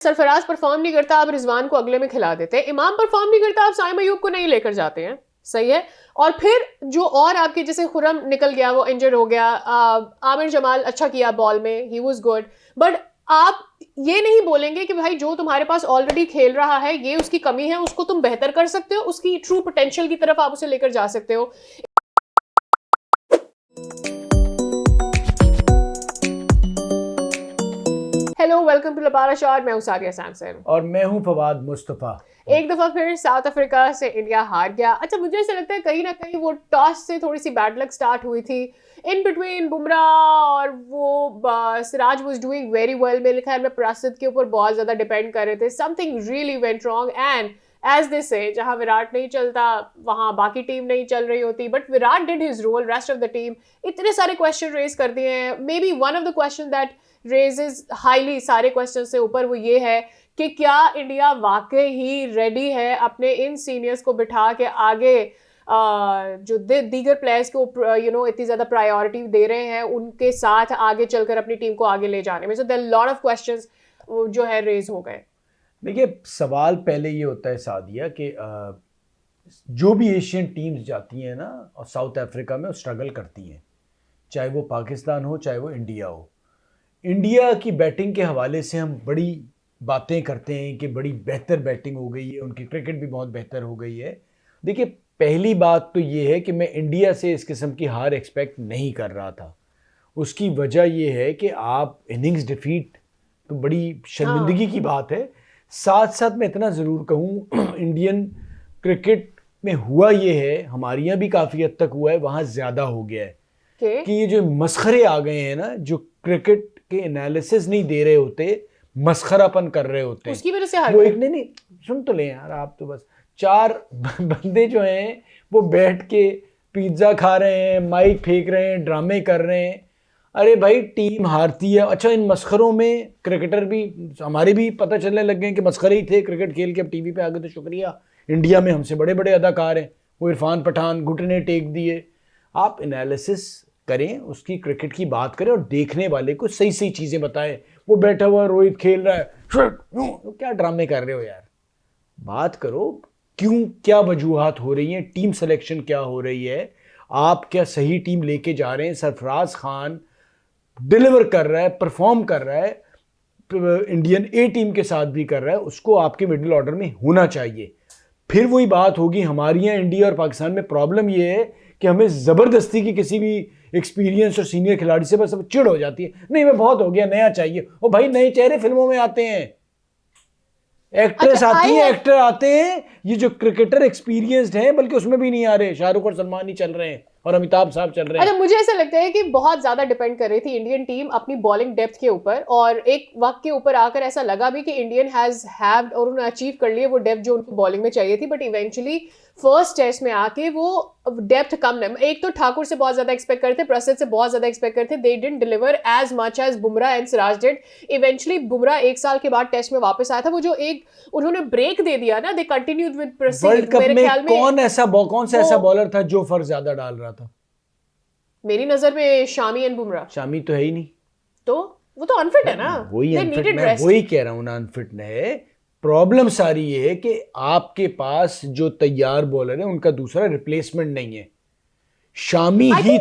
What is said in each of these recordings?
Sarfaraz perform नहीं करता, आप रिजवान को अगले में खिला देते हैं। इमाम परफॉर्म नहीं करता, आप साइम अयूब को नहीं लेकर जाते हैं। सही है। और फिर जो और आपके, जैसे खुरम निकल गया, वो इंजर्ड हो गया, आमिर जमाल अच्छा किया बॉल में, ही वाज गुड, बट आप ये नहीं बोलेंगे कि भाई जो तुम्हारे पास ऑलरेडी खेल रहा है ये उसकी कमी है, उसको तुम बेहतर कर सकते हो, उसकी ट्रू पोटेंशियल की तरफ आप उसे लेकर जा सकते हो। Hello, welcome to Lapara shot. मैं हूं सादिया सैमसन और मैं हूं फवाद मुस्तफा। एक दफा फिर साउथ अफ्रीका से इंडिया हार गया। अच्छा, मुझे ऐसा लगता है कहीं ना कहीं वो टॉस से थोड़ी सी बैड लक स्टार्ट हुई थी। इन बिटवीन बुमराह और वो Siraj was doing very well. मेरे ख्याल में प्रसिद्ध के ऊपर बहुत ज्यादा डिपेंड कर रहे थे। Something really went wrong and as they say, जहां विराट नहीं चलता वहां बाकी टीम नहीं चल रही होती, but Virat did his role. Rest of the team इतने सारे क्वेश्चन रेज कर दिए हैं। May be one of the question that raises highly सारे क्वेश्चन से ऊपर वो ये है कि क्या इंडिया वाकई ही रेडी है अपने इन सीनियर्स को बिठा के आगे जो दीगर प्लेयर्स को इतनी ज़्यादा प्रायोरिटी दे रहे हैं उनके साथ आगे चलकर अपनी टीम को आगे ले जाने में। So there lot of questions जो है रेज हो गए। देखिए, सवाल पहले ये होता है सादिया कि जो भी एशियन टीम्स जाती हैं ना, और साउथ अफ्रीका में वो स्ट्रगल करती हैं, चाहे वो पाकिस्तान हो चाहे वो इंडिया हो। इंडिया की बैटिंग के हवाले से हम बड़ी बातें करते हैं कि बड़ी बेहतर बैटिंग हो गई है, उनकी क्रिकेट भी बहुत बेहतर हो गई है। देखिए, पहली बात तो ये है कि मैं इंडिया से इस किस्म की हार एक्सपेक्ट नहीं कर रहा था। उसकी वजह ये है कि आप इनिंग्स डिफीट तो बड़ी शर्मिंदगी की बात है। साथ साथ मैं इतना ज़रूर कहूँ, इंडियन क्रिकेट में हुआ ये है, हमारे यहाँ भी काफ़ी हद तक हुआ है, वहाँ ज़्यादा हो गया है कि ये जो मसखरे आ गए हैं ना, जो क्रिकेट के एनालिसिस नहीं दे रहे होते, मसखरापन कर रहे होते, उसकी वजह से वो एक नहीं सुन तो ले यार, आप तो बस चार बंदे जो हैं वो बैठ के पिज्ज़ा खा रहे हैं, माइक फेंक रहे हैं, ड्रामे कर रहे हैं। अरे भाई, टीम हारती है। अच्छा, इन मसखरों में क्रिकेटर भी, हमारे भी पता चलने लग गए कि मसखरे ही थे क्रिकेट खेल के। अब टीवी पे आ गए तो शुक्रिया, इंडिया में हमसे बड़े बड़े अदाकार हैं, वो इरफान पठान घुटने टेक दिए। आप एनालिसिस करें, उसकी क्रिकेट की बात करें और देखने वाले को सही सही चीज़ें बताएं। वो बैठा हुआ रोहित खेल रहा है, क्या ड्रामे कर रहे हो यार। बात करो क्यों, क्या वजूहात हो रही हैं, टीम सिलेक्शन क्या हो रही है, आप क्या सही टीम लेके जा रहे हैं। सरफराज खान डिलीवर कर रहा है, परफॉर्म कर रहा है, इंडियन ए टीम के साथ भी कर रहा है, उसको आपके मिडिल ऑर्डर में होना चाहिए। फिर वही बात होगी, हमारे यहाँ इंडिया और पाकिस्तान में प्रॉब्लम ये है कि हमें ज़बरदस्ती की किसी भी एक्सपीरियंस और सीनियर खिलाड़ी से बस चिढ़ हो जाती है। नहीं, मैं बहुत हो गया, नया चाहिए। ओ भाई, नए चेहरे फिल्मों में आते हैं, एक्ट्रेस आती हैं, एक्टर आते हैं। ये जो क्रिकेटर एक्सपीरियंस्ड हैं, बल्कि उसमें भी नहीं आ रहे। शाहरुख और सलमान ही चल रहे हैं और अमिताभ साहब चल रहे हैं। अच्छा, मुझे ऐसा लगता है कि बहुत ज्यादा डिपेंड कर रही थी इंडियन टीम अपनी बॉलिंग डेप्थ के ऊपर, और एक वक्त के ऊपर आकर ऐसा लगा भी कि इंडियन हैज हैव्ड और उन्होंने अचीव कर लिए वो डेप्थ जो उनको बॉलिंग में चाहिए थी। बट इवेंचुअली फर्स्ट टेस्ट में आके वो डेप्थ कम नहीं। एक तो ठाकुर से बहुत ज्यादा एक्सपेक्ट करते, प्रसिद्ध से बहुत ज्यादा एक्सपेक्ट करते, they didn't deliver as much as Bumrah and Siraj did. Eventually Bumrah 1 साल के बाद टेस्ट में वापस आया था, वो जो एक उन्होंने ब्रेक दे दिया ना, दे कंटिन्यूड विद प्रसिद्ध। वर्ल्ड कप में कौन सा ऐसा बॉलर था जो फर्क ज्यादा डाल रहा था? मेरी नजर में शामी एंड बुमराह। शामी तो है ही नहीं, तो वो तो अनफिट है ना। वही अनफिट, मैं वही कह रहा हूँ ना, अनफिट है। प्रॉब्लम सारी ये है कि आपके पास जो तैयार बॉलर है उनका दूसरा रिप्लेसमेंट नहीं है। शामी ही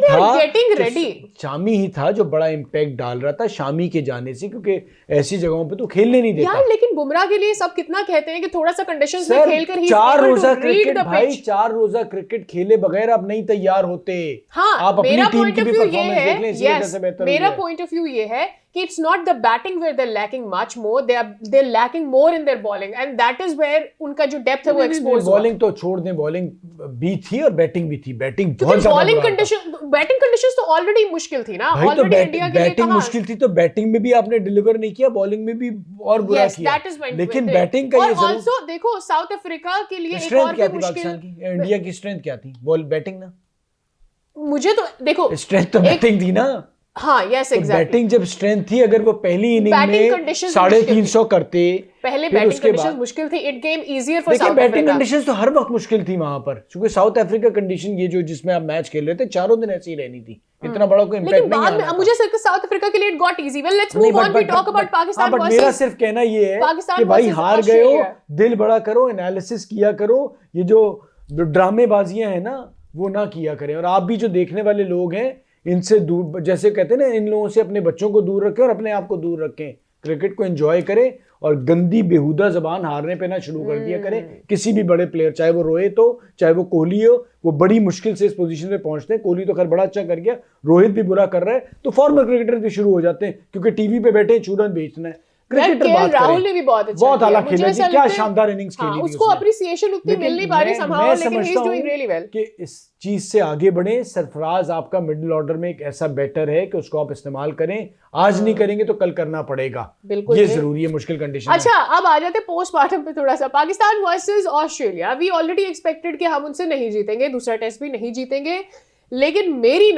था जो बड़ा इम्पैक्ट डाल रहा था शामी के जाने से, क्योंकि ऐसी जगहों पे तो खेलने नहीं देता यार। लेकिन बुमराह के लिए सब कितना कहते हैं कि थोड़ा सा कंडीशंस में खेलकर ही 4 रोजा क्रिकेट, भाई 4 रोजा क्रिकेट खेले बगैर आप नहीं तैयार होते। हाँ, आप अपनी टीम की भी परफॉर्मेंस देख लें, इसी वजह से बेहतर हो गया। मेरा पॉइंट ऑफ व्यू ये है कि it's not the batting where they're lacking much more, they're lacking more in their bowling, and that is where उनका जो डेप्थ है वो एक्सपोज हुआ। बॉलिंग तो छोड़ दें, बॉलिंग भी थी और बैटिंग भी थी। बैटिंग बहुत ज्यादा बैटिंग कंडीशंस तो ऑलरेडी मुश्किल थी ना। ऑलरेडी इंडिया के लिए बैटिंग मुश्किल थी, तो बैटिंग में भी आपने डिलीवर नहीं किया, बॉलिंग में भी और बुरा किया। लेकिन बैटिंग का ये और आल्सो देखो, साउथ अफ्रीका के लिए एक और भी मुश्किल, इंडिया की स्ट्रेंथ क्या थी? बॉल बैटिंग ना। मुझे तो देखो, स्ट्रेंथ तो बैटिंग थी ना। हाँ यस एग्जैक्टली, बैटिंग जब स्ट्रेंथ थी, अगर वो पहली इनिंग Batting में conditions 350 करते, पहले फिर बैटिंग उसके कंडीशंस बाद मुश्किल थी, इट गेम इजियर फॉर देखिए साउथ बैटिंग अफ्रीका। कंडीशंस तो हर वक्त मुश्किल थी वहां पर, क्योंकि साउथ अफ्रीका कंडीशन ये जो जिसमें आप मैच खेल रहे थे 4 दिन ऐसी ही रहनी थी, इतना बड़ा कोई लेकिन इम्पैक्ट नहीं बाद में आना था। मुझे लगता है साउथ अफ्रीका के लिए it got easy. Well let's नहीं, move on, we talk about Pakistan but मेरा वर्सेस सिर्फ कहना ये है पाकिस्तान कि भाई versus हार गए हो, ऑस्ट्रेलिया। दिल बड़ा करो, एनालिसिस किया करो, ये जो ड्रामेबाजियां हैं ना वो ना किया करें। और आप भी जो देखने वाले लोग हैं इनसे दूर, जैसे कहते हैं ना, इन लोगों से अपने बच्चों को दूर रखें और अपने आप को दूर रखें, क्रिकेट को एंजॉय करें और गंदी बेहुदा जबान हारने पे ना शुरू कर दिया करें। किसी भी बड़े प्लेयर, चाहे वो रोहित हो चाहे वो कोहली हो, वो बड़ी मुश्किल से इस पोजीशन पे पहुंचते हैं। कोहली तो खैर बड़ा अच्छा कर गया, रोहित भी बुरा कर रहा है, तो फॉर्मर क्रिकेटर भी शुरू हो जाते हैं क्योंकि टीवी पे बैठे चूरन बेचना है। क्रिकेटर बात राहुल ने भी बहुत अच्छा बहुत किया, आला मुझे खेला जी, ऐसा क्या लगता है- शानदार इनिंग्स हाँ, खेली थी उसको उसने। अप्रिसिएशन उतनी मिल नहीं पा रही somehow, लेकिन he is doing really well। कि इस चीज से आगे बढ़े। सरफराज आपका मिडिल ऑर्डर में एक ऐसा बैटर है कि उसको आप इस्तेमाल करें, आज नहीं करेंगे तो कल करना पड़ेगा, बिल्कुल ये नहीं। जरूरी है मुश्किल कंडीशन अच्छा अब आ जाते पोस्टमार्टम पे थोड़ा सा। Pakistan versus Australia, we already expected कि हम उनसे नहीं जीतेंगे, दूसरा टेस्ट भी नहीं जीतेंगे, लेकिन मेरी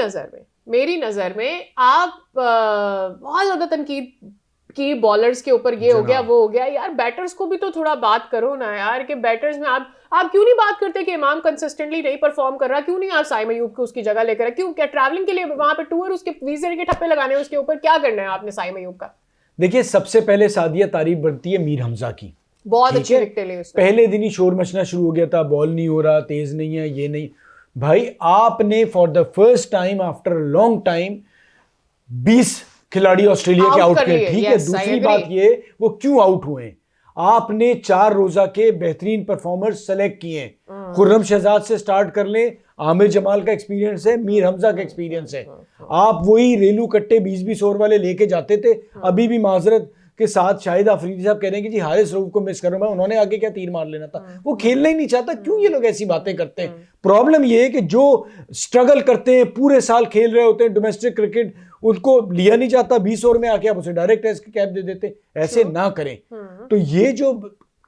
नजर में आप बहुत ज्यादा तनकीद की बॉलर्स के ऊपर, ये हो गया वो हो गया। यार बैटर्स को भी तो थोड़ा बात करो ना यार, कि बैटर्स में आप क्यों नहीं बात करते कि इमाम कंसिस्टेंटली नहीं परफॉर्म कर रहा, क्यों नहीं आप साइम अयूब को उसकी जगह लेकर, क्यों, क्या ट्रैवलिंग के लिए वहां पे टूर, उसके वीजे के ठप्पे लगाने उसके ऊपर, क्या करना है आपने साइम अयूब का? देखिए सबसे पहले सादिया तारीफ बनती है मीर हमजा की, बहुत ठीक अच्छी है? विकेटें ली उसने। पहले दिन ही शोर मचना शुरू हो गया था, बॉल नहीं हो रहा, तेज नहीं है, ये नहीं। भाई आपने for the first time after long time 20 खिलाड़ी ऑस्ट्रेलिया के Out आउट कर किए, लिए, ठीक है? yes, I दूसरी agree। बात ये, वो क्यों आउट हुए? आपने 4 रोजा के बेहतरीन परफॉर्मर्स सेलेक्ट किए। खुर्रम शहजाद से स्टार्ट कर लें, आमिर जमाल का एक्सपीरियंस है, मीर हमजा का एक्सपीरियंस है। आप वही रेलू कट्टे 20-20 ओवर वाले लेके जाते थे। अभी भी माजरत के साथ शाहिद अफरीदी साहब कह रहे हैं कि जी हारिस रऊफ को मिस करो, मैं उन्होंने आगे क्या तीर मार लेना था, वो खेलना ही नहीं चाहता। क्यों ये लोग ऐसी बातें करते हैं? प्रॉब्लम ये है कि जो स्ट्रगल करते हैं, पूरे साल खेल रहे होते हैं डोमेस्टिक क्रिकेट, उनको लिया नहीं जाता। 20 ओवर में आके आप उसे डायरेक्ट टेस्ट की कैप दे देते, ऐसे ना करें। तो ये जो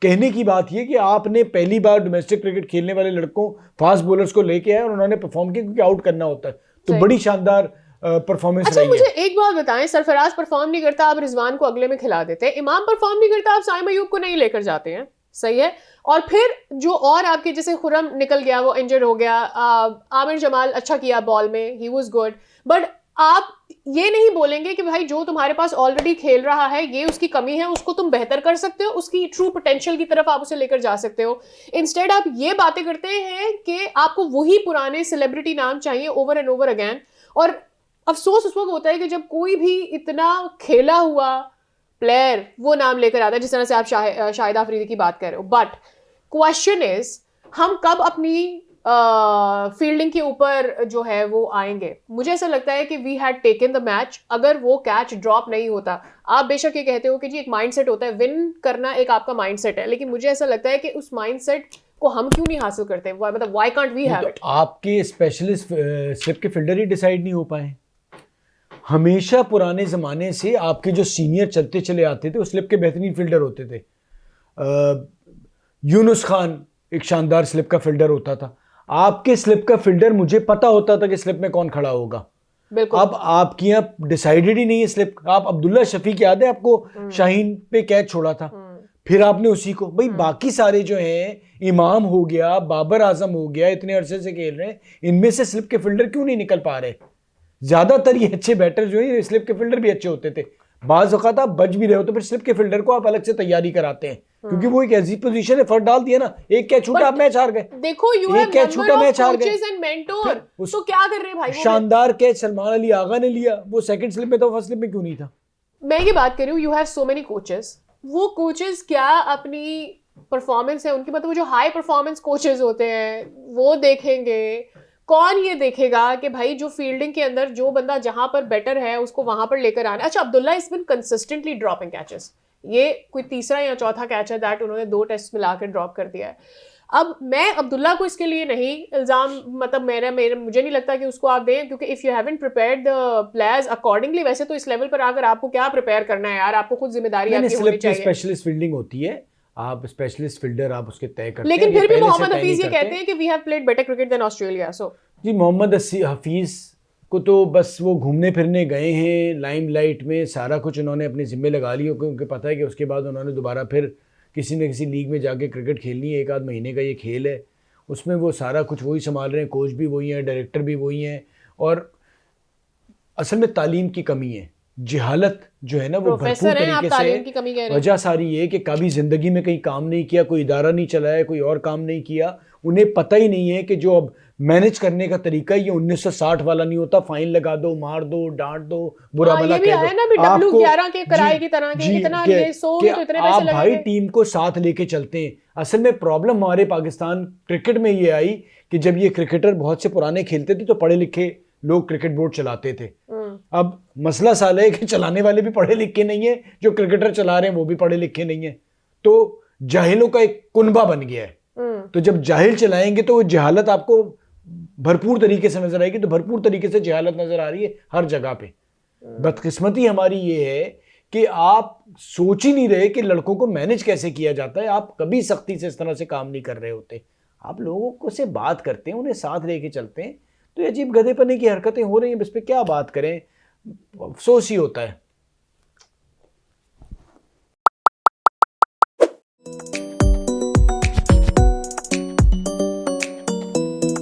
कहने की बात ये कि आपने पहली बार डोमेस्टिक क्रिकेट खेलने वाले लड़कों, फास्ट बॉलर्स को लेके आए और उन्होंने परफॉर्म किया, क्योंकि आउट करना होता है, तो बड़ी शानदार परफॉर्मेंस अच्छा रही मुझे है। एक बात बताएं, सरफराज परफॉर्म नहीं करता, आप रिजवान को अगले में खिला देते हैं, इमाम परफॉर्म नहीं करता, आप साइम अयूब को नहीं लेकर जाते हैं, सही है? और फिर जो और आपके, जैसे खुर्रम निकल गया, वो इंजर्ड हो गया, आमिर जमाल अच्छा किया बॉल में, ही वाज गुड, बट आप ये नहीं बोलेंगे कि भाई जो तुम्हारे पास ऑलरेडी खेल रहा है ये उसकी कमी है, उसको तुम बेहतर कर सकते हो, उसकी ट्रू पोटेंशियल की तरफ आप उसे लेकर जा सकते हो। इंस्टेड आप ये बातें करते हैं कि आपको वही पुराने सेलिब्रिटी नाम चाहिए ओवर एंड ओवर अगेन। और अफसोस उस वक्त होता है कि जब कोई भी इतना खेला हुआ प्लेयर वो नाम लेकर आता है, जिस तरह से आप शाहिद अफरीदी की बात कर रहे हो। बट क्वेश्चन इज, हम कब अपनी फील्डिंग के ऊपर जो है वो आएंगे? मुझे ऐसा लगता है कि we had taken the match. अगर वो कैच ड्रॉप नहीं होता, आप बेशक ये कहते हो कि जी एक माइंडसेट होता है, विन करना एक आपका माइंडसेट है, लेकिन मुझे ऐसा लगता है कि उस माइंडसेट को हम क्यों नहीं हासिल करते? मतलब why can't we have it? आपके स्पेशलिस्ट स्लिप के फील्डर ही डिसाइड नहीं हो पाए। हमेशा पुराने जमाने से आपके जो सीनियर चलते चले आते थे वो स्लिप के बेहतरीन फील्डर होते थे। यूनुस खान एक शानदार स्लिप का फील्डर होता था। आपके स्लिप का फील्डर, मुझे पता होता था कि स्लिप में कौन खड़ा होगा। बिल्कुल। अब आपकी यहाँ डिसाइडेड ही नहीं है स्लिप। आप अब्दुल्ला शफीक याद है आपको, शाहीन पे कैच छोड़ा था, फिर आपने उसी को, भाई बाकी सारे जो हैं, इमाम हो गया, बाबर आजम हो गया, इतने अरसे से खेल रहे हैं, इनमें से स्लिप के फील्डर क्यों नहीं निकल पा रहे? ज्यादातर ये अच्छे बैटर जो है, स्लिप के फील्डर भी अच्छे होते थे। बाज वक़्त आप बच भी रहे हो तो फिर स्लिप के फील्डर को आप अलग से तैयारी कराते हैं, क्योंकि वो एक ऐसी पोजीशन है, फर्क डाल दिया ना, एक कैच छूटा आप मैच हार गए। देखो you have number of coaches and mentor, तो क्या कर रहे हैं भाई? शानदार कैच सलमान अली आगा ने लिया, वो सेकंड स्लिप में था, फर्स्ट स्लिप में क्यों नहीं था? मैं ये बात कर रही हूँ, you have so many coaches, वो कोचेस क्या अपनी परफॉर्मेंस है उनकी, मतलब वो जो हाई परफॉर्मेंस कोचेस होते हैं वो देखेंगे? कौन ये देखेगा कि भाई जो फील्डिंग के अंदर जो बंदा जहां पर बेटर है उसको वहां पर लेकर आना? अच्छा, Abdullah is been consistently dropping catches, ये कोई तीसरा या चौथा कैच है दैट उन्होंने 2 टेस्ट मिलाकर ड्रॉप कर दिया है। अब मैं अब्दुल्ला को इसके लिए नहीं इल्जाम, मतलब मेरे मुझे नहीं लगता कि उसको आप दें, क्योंकि if you haven't prepared the players accordingly, वैसे तो इस लेवल पर आकर आपको क्या प्रिपेयर करना है यार, आपको खुद जिम्मेदारी आपकी होनी चाहिए। स्पेशलिस्ट फील्डिंग होती है, आप स्पेशलिस्ट फील्डर आप उसके तय करते हैं। लेकिन फिर भी मोहम्मद हफीज ये कहते हैं कि we have played better cricket than Australia. So जी मोहम्मद हफीज को तो बस वो घूमने फिरने गए हैं लाइमलाइट में, सारा कुछ उन्होंने अपने ज़िम्मे लगा लिया क्योंकि पता है कि उसके बाद उन्होंने दोबारा फिर किसी न किसी लीग में जाके क्रिकेट खेलनी है। 1 आध महीने का ये खेल है, उसमें वो सारा कुछ वही संभाल रहे हैं, कोच भी वही हैं, डायरेक्टर भी वही हैं। और असल में तालीम की कमी है, जहालत जो है ना वो भरपूर तरीके से। वजह सारी ये कि कभी ज़िंदगी में कहीं काम नहीं किया, कोई इदारा नहीं चलाया, कोई और काम नहीं किया, उन्हें पता ही नहीं है कि जो अब मैनेज करने का तरीका ये 1960 वाला नहीं होता, फाइन लगा दो, मार दो, डांट दो, बुरा भला कह दो। आपको के किराए की तरह के इतना ये सो तो इतने पैसे आप भाई टीम को साथ लेके चलते हैं। असल में प्रॉब्लम हमारे पाकिस्तान क्रिकेट में ये आई कि जब ये क्रिकेटर बहुत से पुराने खेलते थे तो पढ़े लिखे लोग क्रिकेट बोर्ड चलाते थे। अब मसला साल है कि चलाने वाले भी पढ़े लिखे नहीं है, जो क्रिकेटर चला रहे हैं वो भी पढ़े लिखे नहीं है, तो जाहिलों का एक कुनबा बन गया है। तो जब जाहिल चलाएंगे तो वो जहालत आपको भरपूर तरीके से नजर आएगी। तो भरपूर तरीके से जहालत नजर आ रही है हर जगह पे। बदकिस्मती हमारी ये है कि आप सोच ही नहीं रहे कि लड़कों को मैनेज कैसे किया जाता है। आप कभी सख्ती से इस तरह से काम नहीं कर रहे होते। आप लोगों को से बात करते हैं, उन्हें साथ लेके चलते हैं, तो ये अजीब गधेपने की हरकतें हो रही हैं। इस पर क्या बात करें, अफसोस ही होता है।